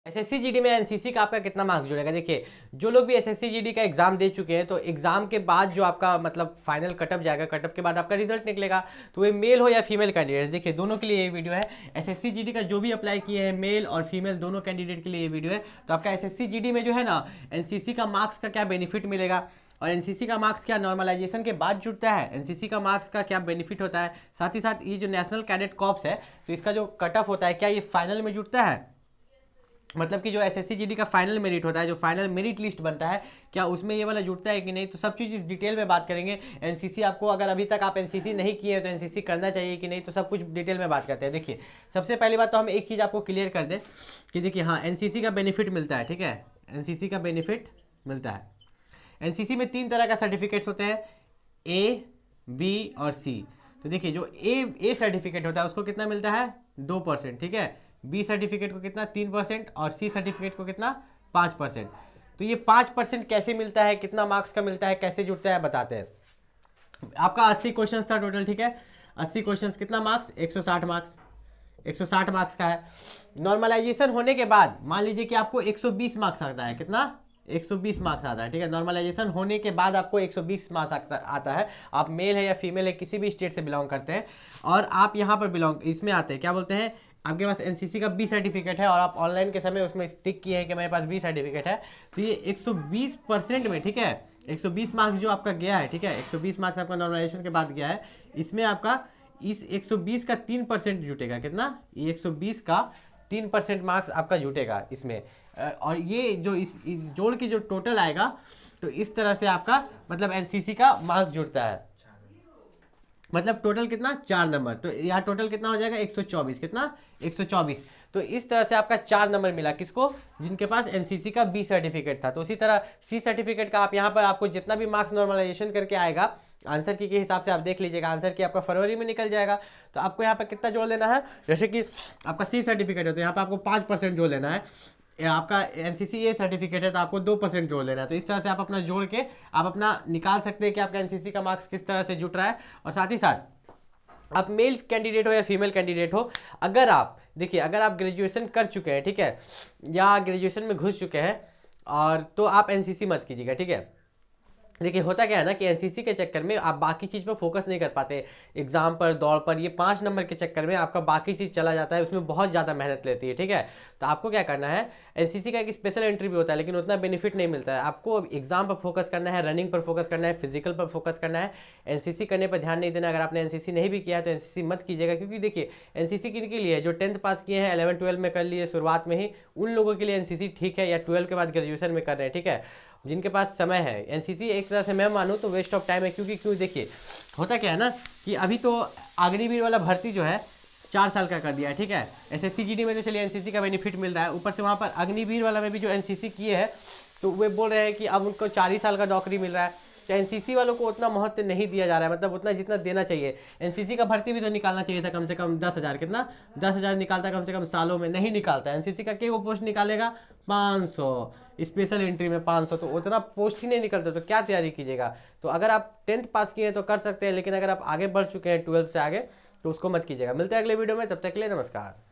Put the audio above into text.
SSC GD में NCC का आपका कितना मार्क्स जुड़ेगा। देखिए जो लोग भी एसएससी जीडी का एग्जाम दे चुके हैं तो एग्जाम के बाद जो आपका मतलब फाइनल कटअप जाएगा, कटअप के बाद आपका रिजल्ट निकलेगा, तो ये मेल हो या फीमेल कैंडिडेट, देखिए दोनों के लिए ये वीडियो है। एसएससी जीडी का जो भी अप्लाई किए हैं मेल और फीमेल दोनों कैंडिडेट के लिए ये वीडियो है। तो आपका एसएससी जीडी में जो है ना एनसीसी का मार्क्स का क्या बेनिफिट मिलेगा और एनसीसी का मार्क्स क्या नॉर्मलाइजेशन के बाद जुड़ता है, एनसीसी का मार्क्स का क्या बेनिफिट होता है, साथ ही साथ ये जो नेशनल कैडेट कॉर्प्स है तो इसका जो कट ऑफ होता है क्या ये फाइनल में जुड़ता है, मतलब कि जो एसएससी जीडी का फाइनल मेरिट होता है, जो फाइनल मेरिट लिस्ट बनता है, क्या उसमें ये वाला जुड़ता है कि नहीं, तो सब चीज़ इस डिटेल में बात करेंगे। एनसीसी आपको अगर अभी तक आप एनसीसी नहीं किए हैं तो एनसीसी करना चाहिए कि नहीं, तो सब कुछ डिटेल में बात करते हैं। देखिए सबसे पहली बात तो हम एक चीज़ आपको क्लियर कर दें कि देखिए हाँ एनसीसी का बेनिफिट मिलता है, ठीक है, एनसीसी का बेनिफिट मिलता है। एनसीसी में 3 तरह का सर्टिफिकेट्स होते हैं, ए, बी और सी। तो देखिए जो ए सर्टिफिकेट होता है उसको कितना मिलता है 2%, ठीक है, बी सर्टिफिकेट को कितना 3% और सी सर्टिफिकेट को कितना 5%। तो ये 5% कैसे मिलता है, कितना मार्क्स का मिलता है, कैसे जुड़ता है बताते हैं। आपका 80 क्वेश्चन था टोटल, ठीक है, 80 क्वेश्चन कितना मार्क्स 160 मार्क्स, 160 मार्क्स का है। नॉर्मलाइजेशन होने के बाद मान लीजिए कि आपको 120 मार्क्स आता है, कितना 120 मार्क्स आता है, ठीक है, नॉर्मलाइजेशन होने के बाद आपको 120 मार्क्स आता है। आप मेल है या फीमेल है किसी भी स्टेट से बिलोंग करते हैं और आप यहाँ पर बिलोंग इसमें आते हैं, क्या बोलते हैं, आपके पास एनसीसी का बी सर्टिफिकेट है और आप ऑनलाइन के समय उसमें टिक किए हैं कि मेरे पास बी सर्टिफिकेट है, तो ये 120% में, ठीक है, 120 मार्क्स जो आपका गया है, ठीक है, 120 मार्क्स आपका नॉर्मलाइजेशन के बाद गया है, इसमें आपका इस 120 का 3% जुटेगा, कितना, ये 120 का 3% मार्क्स आपका जुटेगा इसमें। और ये जो इस जोड़ के जो टोटल आएगा तो इस तरह से आपका मतलब एनसीसी का मार्क्स जुड़ता है, मतलब टोटल कितना 4 नंबर, तो यहाँ टोटल कितना हो जाएगा 124, कितना 124। तो इस तरह से आपका 4 नंबर मिला किसको, जिनके पास एनसीसी का बी सर्टिफिकेट था। तो उसी तरह सी सर्टिफिकेट का आप यहाँ पर आपको जितना भी मार्क्स नॉर्मलाइजेशन करके आएगा आंसर की के हिसाब से आप देख लीजिएगा, आंसर की आपका फरवरी में निकल जाएगा। तो आपको यहाँ पर कितना जोड़ लेना है, जैसे कि आपका सी सर्टिफिकेट है तो यहाँ पर आपको 5% जोड़ लेना है, आपका एनसीसी ए सर्टिफिकेट है तो आपको 2% जोड़ लेना है। तो इस तरह से आप अपना जोड़ के आप अपना निकाल सकते हैं कि आपका एनसीसी का मार्क्स किस तरह से जुट रहा है। और साथ ही साथ आप मेल कैंडिडेट हो या फीमेल कैंडिडेट हो, अगर आप देखिए अगर आप ग्रेजुएशन कर चुके हैं, ठीक है, या ग्रेजुएशन में घुस चुके हैं और तो आप एनसीसी मत कीजिएगा, ठीक है। देखिए होता क्या है ना कि एनसीसी के चक्कर में आप बाकी चीज़ पर फोकस नहीं कर पाते, एग्जाम पर, दौड़ पर, ये 5 नंबर के चक्कर में आपका बाकी चीज़ चला जाता है, उसमें बहुत ज़्यादा मेहनत लेती है, ठीक है। तो आपको क्या करना है, एनसीसी का एक स्पेशल एंट्री भी होता है लेकिन उतना बेनिफिट नहीं मिलता है। आपको एग्जाम पर फोकस करना है, रनिंग पर फोकस करना है, फिजिकल पर फोकस करना है, एनसीसी करने पर ध्यान नहीं देना। अगर आपने एनसीसी नहीं भी किया है तो एनसीसी मत कीजिएगा, क्योंकि देखिए एनसीसी किन के लिए है, जो 10th पास किए हैं, 11-12 में कर लिए शुरुआत में ही, उन लोगों के लिए एनसीसी ठीक है, या 12 के बाद ग्रेजुएशन में कर रहे हैं, ठीक है, जिनके पास समय है। एनसीसी एक तरह से मैं मानूँ तो वेस्ट ऑफ टाइम है, क्योंकि क्यों देखिए होता क्या है ना कि अभी तो अग्निवीर वाला भर्ती जो है 4 साल का कर दिया है, ठीक है। एसएससी जीडी में तो चलिए एनसीसी का बेनिफिट मिल रहा है, ऊपर से वहाँ पर अग्निवीर वाला में भी जो एनसीसी किए हैं तो वे बोल रहे हैं कि अब उनको 4 ही साल का नौकरी मिल रहा है। तो एनसीसी वालों को उतना महत्व नहीं दिया जा रहा है, मतलब उतना जितना देना चाहिए। एनसीसी का भर्ती भी तो निकालना चाहिए था कम से कम 10,000, कितना 10,000 निकालता कम से कम सालों में, नहीं निकालता। एनसीसी का क्या वो पोस्ट निकालेगा 500, स्पेशल एंट्री में 500, तो उतना पोस्ट ही नहीं निकलता, तो क्या तैयारी कीजिएगा। तो अगर आप 10th पास किए हैं तो कर सकते हैं, लेकिन अगर आप आगे बढ़ चुके हैं 12 से आगे तो उसको मत कीजिएगा। मिलते हैं अगले वीडियो में, तब तक के लिए नमस्कार।